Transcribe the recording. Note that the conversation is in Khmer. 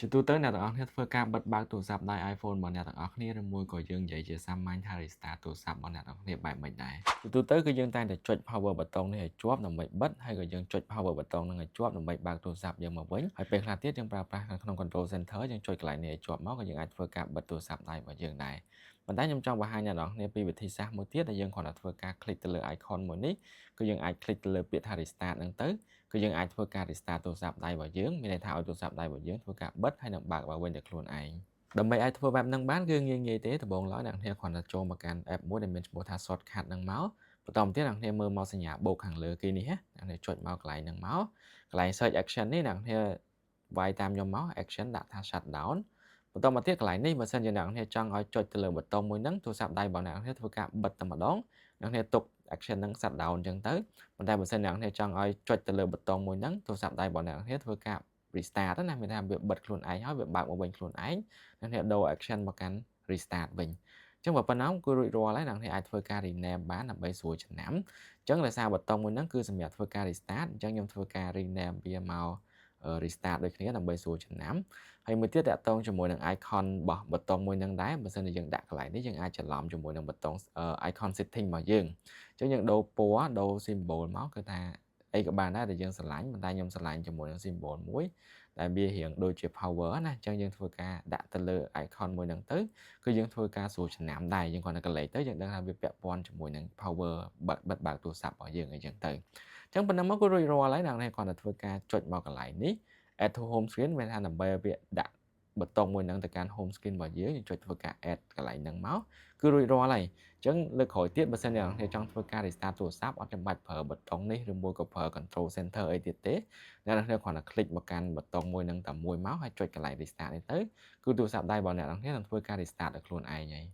ជាទូទៅអ្នកទាំងអស់គ្នាធ្វើការបិទបើកទូរស័ព្ទដៃ iPhone របស់អ្នកទាំងអស់គ្នាឬមួយក៏យើងនិយាយជាសាមញ្ញថា restart ទូរស័ព្ទរបស់អ្នកទាំងអស់គ្នាបែបម៉េចដែរជាទូទៅគឺយើងតែងតែចុច power button នេះឲ្យជាប់ដើម្បីបិទហើយក៏យើងចុច power button នឹងឲ្យជាប់ដើម្បីបើកទូរស័ព្ទយើងមកវិញហើយពេលខ្លះទៀតយើងប្រើប្រាស់នៅក្នុង control center យើងចុចកន្លែងនេះឲ្យជាប់មកក៏យើងអាចធ្វើការបិទទូរស័ព្ទដៃរបស់យើងដែរប៉ុន្តែខ្ញុំចង់បង្ហាញអ្នកទាំងអស់គ្នាពីវិធីសាស្ត្រមួយទៀតដែលយើងគ្រាន់តែធ្វើការ click ទៅលើ icon មួយនេះគឺយើងអាច click ទៅលើពាក្យថា restart ហ្នឹងទៅគឺយើងអាចធ្វើការ restart ទូរស័ព្ទដៃរបស់យើងមានន័យថាឲ្យទូរស័ព្ទដៃរបស់យើងធ្វើការបិទហើយនឹងបើកវិញដោយខ្លួនឯងដើម្បីអាចធ្វើបែបហ្នឹងបានគឺងាយទេដំបូងឡើយអ្នកនរគ្រាន់តែចូលមកកាន់ app មួយដែលមានឈ្មោះថា shortcut ហ្នឹងមកបន្តមកទៀតអ្នកនរមើលមកសញ្ញាបូកខាងលើគេនេះណាអ្នកនរចុចមកកន្លែងហ្នឹងមកកន្លែង search action នេះអ្នកនរវាយតាមខ្ញុំមក action ដាក់ថា shutdown បន្តមកទៀតកន្លែងនេះបើសិនជាអ្នកនរចង់ឲ្យចុចទៅលើប៊ូតុងមួយហ្នឹងទូរស័ព្ទដៃរបស់អ្នកនរធ្វើការបិទតែម្ដងអ្នកនរទុក action ហ្នឹង shutdown អញ្ចឹងទៅប៉ុន្តែបើសិនអ្នកនរចង់ឲ្យចុចទៅលើប៊ូតុងមួយហ្នឹងទូរស័ព្ទដៃរបស់អ្នកនរធ្វើការ restart ណាមានថាវាបិទខ្លួនឯងហើយវាបើកមកវិញខ្លួនឯងអ្នកនរដូរ action មកកាន់ restart វិញអញ្ចឹងបើប៉ុណ្ណឹងគឺរួចរាល់ហើយអ្នកនរអាចធ្វើការ rename បានដើម្បីស្រួលចំណាំអញ្ចឹងដោយសារប៊ូតុងមួយហ្នឹងគឺសម្រាប់ធ្វើការ restart អញ្ចឹងខ្ញុំធ្វើការ rename វាមក restart ដូចគ្នាដើម្បីស្រួលចំណាំហើយមួយទៀតតាក់ទងជាមួយនឹង icon របស់ប៊ូតុងមួយហ្នឹងដែរបើសិនជាយើងដាក់កន្លែងនេះយើងអាចច្រឡំជាមួយនឹងប៊ូតុង icon setting របស់យើងអញ្ចឹងយើងដូរពណ៌ដូរ symbol មកគឺថាអីក៏បានដែរដែលយើងស្រឡាញ់ប៉ុន្តែខ្ញុំស្រឡាញ់ជាមួយនឹង symbol មួយដែលវារៀងដូចជា power ណាអញ្ចឹងយើងធ្វើការដាក់ទៅលើ icon មួយហ្នឹងទៅគឺយើងធ្វើការស្រួលចំណាំដែរយើងគ្រាន់តែកលេចទៅយើងដឹងថាវាពាក់ព័ន្ធជាមួយនឹង power បិទបើកទូរស័ព្ទរបស់យើងអីចឹងទៅអញ្ចឹងប៉ុណ្ណឹងមកគឺរួចរាល់ហើយអ្នកនរគ្រាន់តែធ្វើការចុចមកកន្លែងនេះ add to home screen មានថាដើម្បីឲ្យវាដាក់ប៊ូតុងមួយហ្នឹងទៅកាន់ home screen របស់យើងចុចធ្វើការ add កន្លែងហ្នឹងមកគឺរួចរាល់ហើយអញ្ចឹងលើកក្រោយទៀតបើសិនជាអ្នកនរចង់ធ្វើការ restart ទូរស័ព្ទអត់ចាំបាច់ប្រើប៊ូតុងនេះឬមួយក៏ប្រើ control center អីទៀតទេអ្នកនរគ្រាន់តែ click មកកាន់ប៊ូតុងមួយហ្នឹងតែមួយមកហើយចុចកន្លែង restart នេះទៅគឺទូរស័ព្ទដៃរបស់អ្នកនរនឹងធ្វើការ restart ដោយខ្លួនឯងហើយ